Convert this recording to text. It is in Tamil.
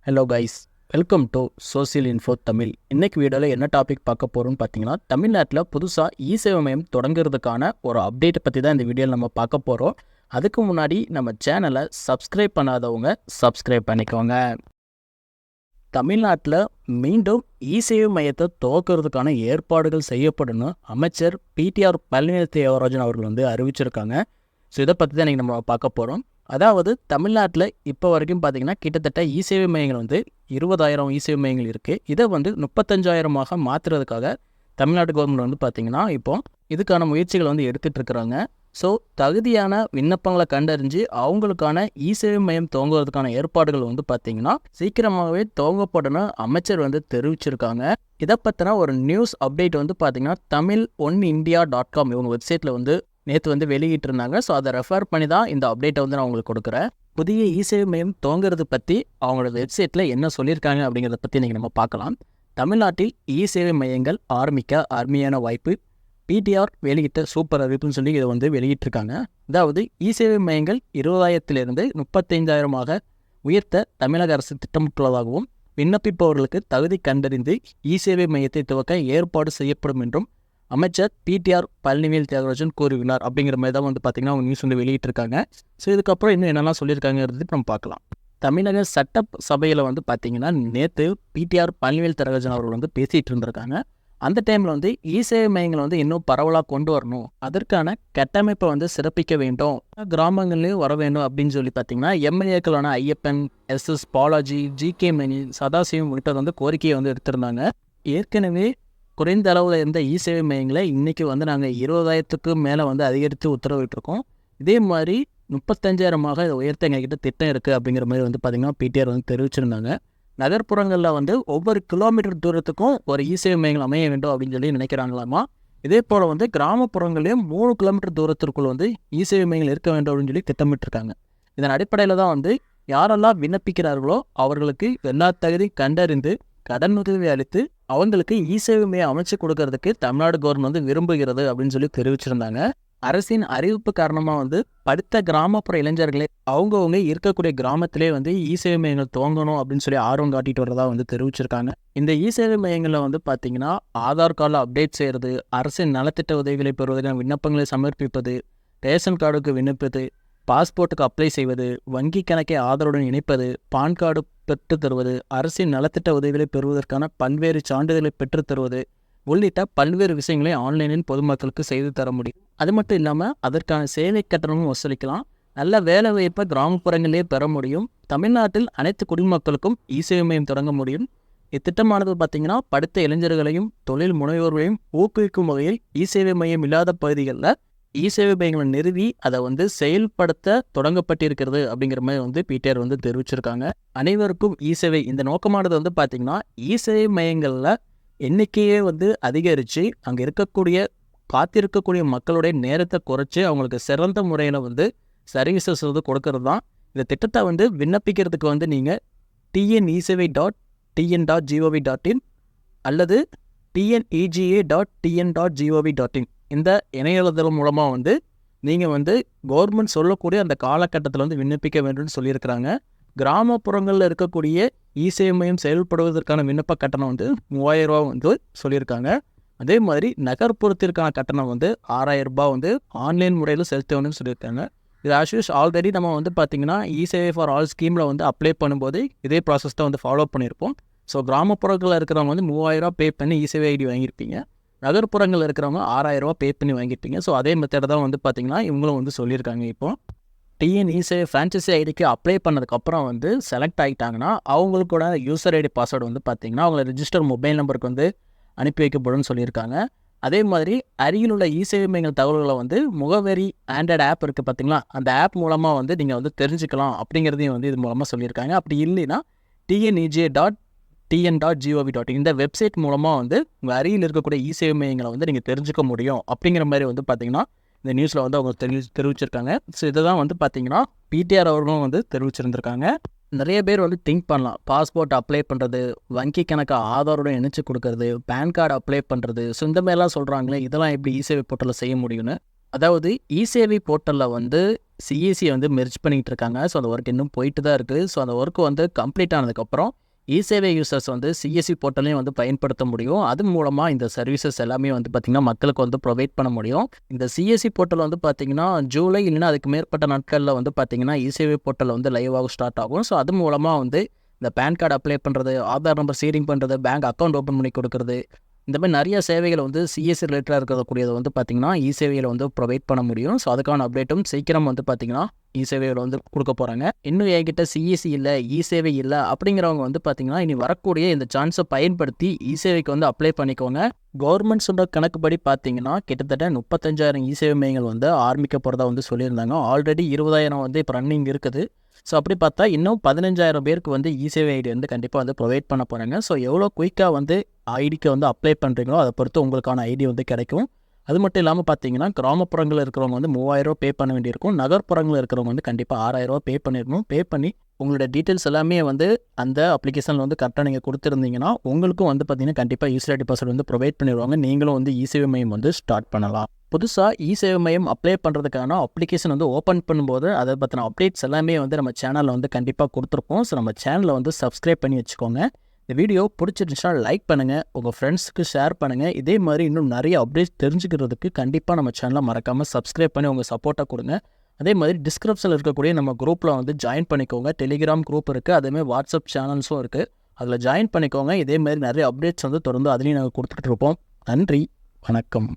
Hello guys, welcome to social info Tamil. இன்னைக்கு வீடியோவில் என்ன டாபிக் பார்க்க போகிறோம்னு பார்த்தீங்கன்னா, தமிழ்நாட்டில் புதுசாக இ-சேவை மையம் தொடங்குறதுக்கான ஒரு அப்டேட்டை பற்றி தான் இந்த வீடியோவில் நம்ம பார்க்க போகிறோம். அதுக்கு முன்னாடி நம்ம சேனலை சப்ஸ்கிரைப் பண்ணாதவங்க சப்ஸ்கிரைப் பண்ணிக்கோங்க. தமிழ்நாட்டில் மீண்டும் இ-சேவை மையத்தை துவக்கிறதுக்கான ஏற்பாடுகள் செய்யப்படும்னு அமைச்சர் பிடிஆர் பழனிவேல் தேவராஜன் அவர்கள் அறிவிச்சிருக்காங்க. ஸோ இதை பற்றி தான் இன்றைக்கி நம்ம பார்க்க போகிறோம். அதாவது தமிழ்நாட்டில் இப்போ வரைக்கும் பார்த்திங்கன்னா கிட்டத்தட்ட இ-சேவை மையங்கள் 20,000 இ-சேவை மையங்கள் இருக்குது. இதை 35,000 மாற்றுறதுக்காக தமிழ்நாடு கவர்மெண்ட் பார்த்திங்கன்னா இப்போ இதுக்கான முயற்சிகள் எடுத்துகிட்டு இருக்கிறாங்க. ஸோ தகுதியான விண்ணப்பங்களை கண்டறிஞ்சு அவங்களுக்கான இ-சேவை மையம் துவங்குவதற்கான ஏற்பாடுகள் பார்த்திங்கன்னா சீக்கிரமாகவே துவங்கப்படணும் அமைச்சர் தெரிவிச்சிருக்காங்க. இதை பற்றின ஒரு நியூஸ் அப்டேட் பார்த்திங்கன்னா tamil1india.com இவங்க வெப்சைட்டில் நேற்று வெளியிட்டிருந்தாங்க. ஸோ அதை ரெஃபர் பண்ணி தான் இந்த அப்டேட்டை நான் உங்களுக்கு கொடுக்குறேன். புதிய இ-சேவை மையம் துவங்குறது பற்றி அவங்களோட வெப்சைட்டில் என்ன சொல்லியிருக்காங்க அப்படிங்கிறத பற்றி நீங்கள் நம்ம பார்க்கலாம். தமிழ்நாட்டில் இ-சேவை மையங்கள் ஆரம்பிக்க அருமையான வாய்ப்பு, பிடிஆர் வெளியிட்ட சூப்பர் அறிவிப்புன்னு சொல்லி இதை வெளியிட்டிருக்காங்க. அதாவது இ-சேவை மையங்கள் 20,000 35,000 உயர்த்த தமிழக அரசு திட்டமிட்டுள்ளதாகவும் விண்ணப்பிப்பவர்களுக்கு தகுதி கண்டறிந்து இ-சேவை மையத்தை துவக்க ஏற்பாடு செய்யப்படும் என்றும் அமைச்சர் பிடிஆர் பழனிவேல் தியாகராஜன் கூறியுள்ளார். அப்படிங்கிற மாதிரி தான் பார்த்திங்கன்னா அவங்க நியூஸ் வெளியிட்டிருக்காங்க. ஸோ இதுக்கப்புறம் இன்னும் என்னெல்லாம் சொல்லியிருக்காங்கிறது நம்ம பார்க்கலாம். தமிழக சட்டசபையில் பார்த்திங்கன்னா நேற்று பிடிஆர் பழனிவேல் தியாகராஜன் அவர்கள் பேசிகிட்டு இருந்திருக்காங்க. அந்த டைமில் இ-சேவை மையங்கள் இன்னும் பரவலாக கொண்டு வரணும், அதற்கான கட்டமைப்பை சிறப்பிக்க வேண்டும், கிராமங்கள்லேயும் வர வேண்டும் அப்படின்னு சொல்லி பார்த்திங்கன்னா எம்எல்ஏக்களான ஐயப்பன், எஸ்எஸ் பாலாஜி, ஜிகே மணி, சதாசிவம் உள்ளிட்ட கோரிக்கையை எடுத்திருந்தாங்க. ஏற்கனவே குறைந்த அளவில் இருந்த இ-சேவை மையங்களை இன்றைக்கி நாங்கள் 20,000க்கு மேலே அதிகரித்து உத்தரவிட்டிருக்கோம். இதே மாதிரி 35,000 இதை உயர்த்த எங்ககிட்ட திட்டம் இருக்குது அப்படிங்கிற மாதிரி பார்த்திங்கன்னா பிடிஆர் தெரிவிச்சிருந்தாங்க. நகர்ப்புறங்களில் ஒவ்வொரு கிலோமீட்டர் தூரத்துக்கும் ஒரு இ-சேவை மையங்கள் அமைய வேண்டும் அப்படின்னு சொல்லி நினைக்கிறாங்களாமா. இதே போல் கிராமப்புறங்களையும் 3 கிலோமீட்டர் தூரத்திற்குள் இ-சேவை மையங்கள் இருக்க வேண்டும் அப்படின்னு சொல்லி திட்டமிட்டிருக்காங்க. இதன் அடிப்படையில் தான் யாரெல்லாம் விண்ணப்பிக்கிறார்களோ அவர்களுக்கு எல்லா தகுதியும் கண்டறிந்து கடன் உதவி அளித்து அவங்களுக்கு இ-சேவை மையம் அமைச்சு கொடுக்கறதுக்கு தமிழ்நாடு கவர்மெண்ட் விரும்புகிறது அப்படின்னு சொல்லி தெரிவிச்சிருந்தாங்க. அரசின் அறிவிப்பு காரணமாக படித்த கிராமப்புற இளைஞர்களே அவங்கவுங்க இருக்கக்கூடிய கிராமத்திலே இ-சேவை மையங்கள் துவங்கணும் அப்படின்னு சொல்லி ஆர்வம் காட்டிட்டு வரதா தெரிவிச்சிருக்காங்க. இந்த இ-சேவை மையங்களில் பார்த்தீங்கன்னா ஆதார் கார்டில் அப்டேட் செய்கிறது, அரசின் நலத்திட்ட உதவிகளை பெறுவதற்கான விண்ணப்பங்களை சமர்ப்பிப்பது, ரேஷன் கார்டுக்கு விண்ணப்பிப்பது, பாஸ்போர்ட்டுக்கு அப்ளை செய்வது, வங்கி கணக்கை ஆதரவுடன் இணைப்பது, பான் கார்டு பெற்றுத் தருவது, அரசின் நலத்திட்ட உதவிகளை பெறுவதற்கான பல்வேறு சான்றிதழ்களை பெற்றுத் தருவது உள்ளிட்ட பல்வேறு விஷயங்களை ஆன்லைனில் பொதுமக்களுக்கு செய்து தர முடியும். அது மட்டும் இல்லாமல் அதற்கான சேவை கட்டணமும் வசூலிக்கலாம். நல்ல வேலை வாய்ப்பை கிராமப்புறங்களிலே பெற முடியும். தமிழ்நாட்டில் அனைத்து குடிமக்களுக்கும் இ-சேவை மையம் தொடங்க முடியும். இத்திட்டமானது பார்த்திங்கன்னா படித்த இளைஞர்களையும் தொழில் முனைவோர்களையும் ஊக்குவிக்கும் வகையில் இ-சேவை மையம் இல்லாத பகுதிகளில் இ-சேவை மையங்களை நிறுவி அதை செயல்படுத்த தொடங்கப்பட்டிருக்கிறது அப்படிங்கிற மாதிரி பிடிஆர் தெரிவிச்சிருக்காங்க. அனைவருக்கும் இ-சேவை இந்த நோக்கமானது பார்த்திங்கன்னா இ-சேவை மையங்களில் எண்ணிக்கையே அதிகரித்து அங்கே இருக்கக்கூடிய காத்திருக்கக்கூடிய மக்களுடைய நேரத்தை குறைச்சி அவங்களுக்கு சிறந்த முறையில் சர்வீசஸ் கொடுக்கறது தான். இந்த திட்டத்தை விண்ணப்பிக்கிறதுக்கு நீங்கள் tnecevai.tn.gov.in அல்லது tnega.tn.gov.in இந்த இணையதளம் மூலமாக நீங்கள் கவர்மெண்ட் சொல்லக்கூடிய அந்த காலகட்டத்தில் விண்ணப்பிக்க வேண்டும்னு சொல்லியிருக்கிறாங்க. கிராமப்புறங்களில் இருக்கக்கூடிய இ-சேவை மையம் செயல்படுவதற்கான விண்ணப்ப கட்டணம் 3,000 சொல்லியிருக்காங்க. அதே மாதிரி நகர்ப்புறத்திற்கான கட்டணம் 6,000 ஆன்லைன் முறையில் செலுத்த வேண்டும்னு சொல்லியிருக்காங்க. இது ஆஷ்யூஸ் ஆல்ரெடி நம்ம பார்த்திங்கன்னா இ-சேவை ஃபார் ஆல் ஸ்கீமில் அப்ளை பண்ணும்போது இதே ப்ராசஸ் தான் ஃபாலோ பண்ணியிருப்போம். ஸோ கிராமப்புறங்களில் இருக்கிறவங்க 3,000 பே பண்ணி இ-சேவை ஐடி வாங்கியிருப்பீங்க. நகர்ப்புறங்களில் இருக்கிறவங்க 6,000 பே பண்ணி வாங்கியிருப்பீங்க. ஸோ அதே மெத்தட் தான் பார்த்திங்கன்னா இவங்களும் சொல்லியிருக்காங்க. இப்போ டிஎன்இ-சேவை ஃப்ரான்ச்சைசி ஐடிக்கு அப்ளை பண்ணதுக்கப்புறம் செலக்ட் ஆகிட்டாங்கன்னா அவங்களுக்கூட யூசர் ஐடி பாஸ்வேர்டு பார்த்திங்கன்னா அவங்கள ரிஜிஸ்டர் மொபைல் நம்பருக்கு அனுப்பி வைக்கப்படும் சொல்லியிருக்காங்க. அதே மாதிரி அருகில் உள்ள இ-சேவை மையங்கள் தகவல்களை முகவரி ஆண்ட்ராய்டு ஆப் இருக்குது பார்த்திங்களா, அந்த ஆப் மூலமாக நீங்கள் தெரிஞ்சுக்கலாம் அப்படிங்கிறதையும் இது மூலமாக சொல்லியிருக்காங்க. அப்படி இல்லைன்னா tnega.tn.gov.in இந்த வெப்சைட் மூலமாக உங்கள் அருகில் இருக்கக்கூடிய இ-சேவை மையங்களை நீங்கள் தெரிஞ்சுக்க முடியும் அப்படிங்கிற மாதிரி பார்த்திங்கன்னா இந்த நியூஸில் அவங்க தெரிவிச்சிருக்காங்க. ஸோ இதை தான் பார்த்திங்கன்னா பிடிஆர் அவர்களும் தெரிவிச்சிருந்திருக்காங்க. நிறைய பேர் திங்க் பண்ணலாம், பாஸ்போர்ட் அப்ளை பண்ணுறது, வங்கி கணக்கை ஆதாரோட இணைச்சி கொடுக்கறது, பேன் கார்டு அப்ளை பண்ணுறது, ஸோ இந்த மாதிரிலாம் சொல்கிறாங்களே இதெல்லாம் எப்படி இ-சேவை போர்ட்டலில் செய்ய முடியும்னு. அதாவது இ-சேவை போர்ட்டலில் சிஎஸ்சியை வந்து மெர்ஜ் பண்ணிகிட்டு இருக்காங்க. ஸோ அந்த ஒர்க் இன்னும் போயிட்டு தான் இருக்குது. ஸோ அந்த ஒர்க் வந்து கம்ப்ளீட் ஆனதுக்கப்புறம் இ-சேவை யூசர்ஸ் வந்து சிஎஸ்சி போர்ட்டலையும் வந்து பயன்படுத்த முடியும். அது மூலமாக இந்த சர்வீசஸ் எல்லாமே வந்து பார்த்திங்கன்னா மக்களுக்கு வந்து ப்ரொவைட் பண்ண முடியும். இந்த சிஎஸ்சி போர்ட்டல் வந்து பார்த்திங்கன்னா ஜூலை இல்லைன்னா அதுக்கு மேற்பட்ட நாட்களில் வந்து பார்த்திங்கன்னா இ-சேவை போர்ட்டல் வந்து லைவாக ஸ்டார்ட் ஆகும். ஸோ அது மூலமாக வந்து இந்த பேன் கார்டு அப்ளை பண்ணுறது, ஆதார் நம்பர் ஷேரிங் பண்ணுறது, பேங்க் அக்கௌண்ட் ஓப்பன் பண்ணி கொடுக்குறது, இந்த மாதிரி நிறைய சேவைகள் வந்து சிஎஸ்சி ரிலேட்டடாக இருக்கக்கூடியது வந்து பார்த்திங்கன்னா இ-சேவையில் வந்து ப்ரொவைட் பண்ண முடியும். ஸோ அதுக்கான அப்டேட்டும் சீக்கிரம் வந்து பார்த்திங்கன்னா இ-சேவையில் வந்து கொடுக்க போகிறாங்க. இன்னும் என்கிட்ட சிஎஸ்சி இல்லை, இ-சேவை இல்லை அப்படிங்கிறவங்க வந்து பார்த்திங்கன்னா இனி வரக்கூடிய இந்த சான்ஸை பயன்படுத்தி இ-சேவைக்கு வந்து அப்ளை பண்ணிக்கோங்க. கவர்மெண்ட் சொல்கிற கணக்குப்படி பார்த்திங்கன்னா கிட்டத்தட்ட 35,000 இ-சேவை மையங்கள் வந்து ஆரம்பிக்க போகிறதா வந்து சொல்லியிருந்தாங்க. ஆல்ரெடி 20,000 வந்து இப்போ ரன்னிங் இருக்குது. ஸோ அப்படி பார்த்தா இன்னும் 15,000 பேருக்கு வந்து இ-சேவை ஐடி வந்து கண்டிப்பாக வந்து ப்ரொவைட் பண்ண போகிறாங்க. ஸோ எவ்வளோ குயிக்காக வந்து ஐடிக்கு வந்து அப்ளை பண்ணுறீங்களோ அதை பொறுத்து உங்களுக்கான ஐடி வந்து கிடைக்கும். அது மட்டும் இல்லாமல் பார்த்தீங்கன்னா கிராமப்புறங்களில் இருக்கிறவங்க வந்து 3,000 பே பண்ண வேண்டியிருக்கும். நகர்ப்புறங்களில் இருக்கிறவங்க வந்து கண்டிப்பாக 6,000 பே பண்ணிடணும். பே பண்ணி உங்களோட டீட்டெயில்ஸ் எல்லாமே வந்து அந்த அப்ளிகேஷனில் வந்து கரெக்டாக நீங்கள் கொடுத்துருந்தீங்கன்னா உங்களுக்கும் வந்து பார்த்தீங்கன்னா கண்டிப்பாக யூசர் ஐடி பாஸ்வேர்டு வந்து ப்ரொவைட் பண்ணிடுவாங்க. நீங்களும் வந்து இ-சேவை மையம் வந்து ஸ்டார்ட் பண்ணலாம். புதுசாக இ-சேவை மையம் அப்ளை பண்ணுறதுக்கான அப்ளிகேஷன் வந்து ஓப்பன் பண்ணும்போது அதை பற்றின அப்டேட்ஸ் எல்லாமே வந்து நம்ம சேனலில் வந்து கண்டிப்பாக கொடுத்துருப்போம். ஸோ நம்ம சேனலை வந்து சப்ஸ்கிரைப் பண்ணி வச்சுக்கோங்க. இந்த வீடியோ பிடிச்சிருந்துச்சுன்னா லைக் பண்ணுங்கள், உங்கள் ஃப்ரெண்ட்ஸுக்கு ஷேர் பண்ணுங்கள். இதே மாதிரி இன்னும் நிறைய அப்டேட்ஸ் தெரிஞ்சுக்கிறதுக்கு கண்டிப்பாக நம்ம சேனலை மறக்காமல் சப்ஸ்கிரைப் பண்ணி உங்கள் சப்போர்ட்டை கொடுங்க. அதே மாதிரி டிஸ்கிரிப்ஷனில் இருக்கக்கூடிய நம்ம குரூப்பில் வந்து ஜாயின் பண்ணிக்கோங்க. டெலிகிராம் குரூப் இருக்குது, அதேமாதிரி வாட்ஸ்அப் சேனல்ஸும் இருக்குது. அதில் ஜாயின் பண்ணிக்கோங்க. இதே மாதிரி நிறைய அப்டேட்ஸ் வந்து தொடர்ந்து அதுலேயும் நாங்கள் கொடுத்துட்ருப்போம். நன்றி, வணக்கம்.